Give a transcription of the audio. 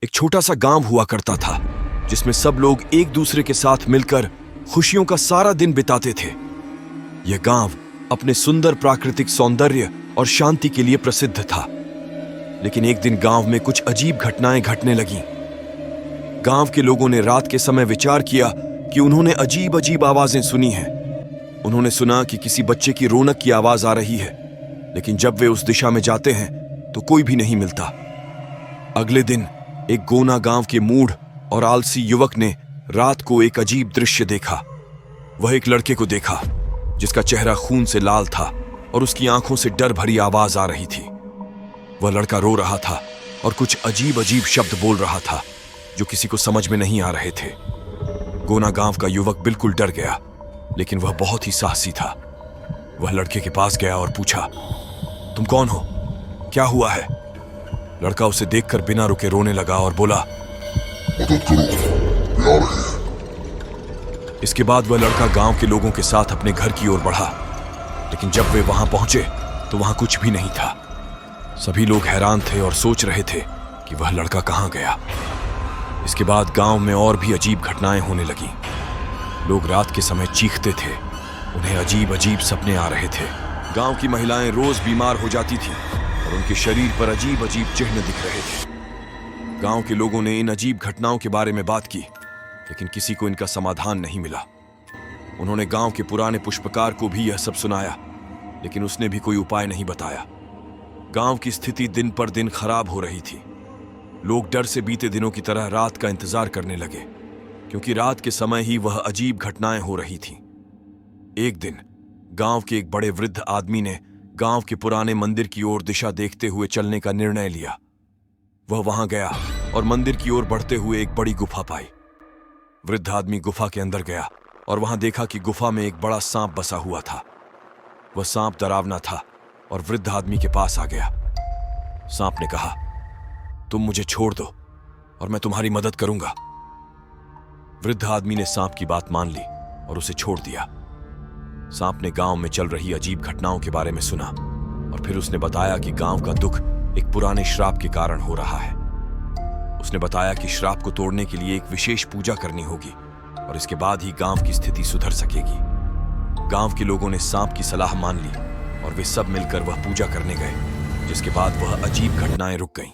एक छोटा सा गांव हुआ करता था जिसमें सब लोग एक दूसरे के साथ मिलकर खुशियों का सारा दिन बिताते थे। यह गांव अपने सुंदर प्राकृतिक सौंदर्य और शांति के लिए प्रसिद्ध था। लेकिन एक दिन गांव में कुछ अजीब घटनाएं घटने लगीं। गांव के लोगों ने रात के समय विचार किया कि उन्होंने अजीब अजीब आवाजें सुनी हैं। उन्होंने सुना कि किसी बच्चे की रोनक की आवाज आ रही है, लेकिन जब वे उस दिशा में जाते हैं तो कोई भी नहीं मिलता। अगले दिन एक गोना गांव के मूढ़ और आलसी युवक ने रात को एक अजीब दृश्य देखा। वह एक लड़के को देखा जिसका चेहरा खून से लाल था और उसकी आंखों से डर भरी आवाज आ रही थी। वह लड़का रो रहा था और कुछ अजीब अजीब शब्द बोल रहा था जो किसी को समझ में नहीं आ रहे थे। गोना गांव का युवक बिल्कुल डर गया, लेकिन वह बहुत ही साहसी था। वह लड़के के पास गया और पूछा, तुम कौन हो? क्या हुआ है? लड़का उसे देखकर बिना रुके रोने लगा और बोला, मदद करो, मैं आ रही है। इसके बाद वह लड़का गांव के लोगों के साथ अपने घर की ओर बढ़ा, लेकिन जब वे वहां पहुंचे तो वहां कुछ भी नहीं था। सभी लोग हैरान थे और सोच रहे थे कि वह लड़का कहां गया। इसके बाद गांव में और भी अजीब घटनाएं होने लगीं। लोग रात के समय चीखते थे, उन्हें अजीब अजीब सपने आ रहे थे। गांव की महिलाएं रोज बीमार हो जाती थीं और उनके शरीर पर अजीब अजीब चिन्ह दिख रहे थे। गांव के लोगों ने इन अजीब घटनाओं के बारे में बात की, लेकिन किसी को इनका समाधान नहीं मिला। उन्होंने गांव के पुराने पुष्पकार को भी यह सब सुनाया, लेकिन उसने भी कोई उपाय नहीं बताया। गांव की स्थिति दिन पर दिन खराब हो रही थी। लोग डर से बीते दिनों की तरह रात का इंतजार करने लगे, क्योंकि रात के समय ही वह अजीब घटनाएं हो रही थीं। एक दिन गांव के एक बड़े वृद्ध आदमी ने गांव के पुराने मंदिर की ओर दिशा देखते हुए चलने का निर्णय लिया। वह वहां गया और मंदिर की ओर बढ़ते हुए एक बड़ी गुफा पाई। वृद्ध आदमी गुफा के अंदर गया और वहां देखा कि गुफा में एक बड़ा सांप बसा हुआ था। वह सांप डरावना था और वृद्ध आदमी के पास आ गया। सांप ने कहा, तुम मुझे छोड़ दो और मैं तुम्हारी मदद करूंगा। वृद्ध आदमी ने सांप की बात मान ली और उसे छोड़ दिया। सांप ने गांव में चल रही अजीब घटनाओं के बारे में सुना और फिर उसने बताया कि गांव का दुख एक पुराने श्राप के कारण हो रहा है। उसने बताया कि श्राप को तोड़ने के लिए एक विशेष पूजा करनी होगी और इसके बाद ही गांव की स्थिति सुधर सकेगी। गांव के लोगों ने सांप की सलाह मान ली और वे सब मिलकर वह पूजा करने गए, जिसके बाद वह अजीब घटनाएं रुक गईं।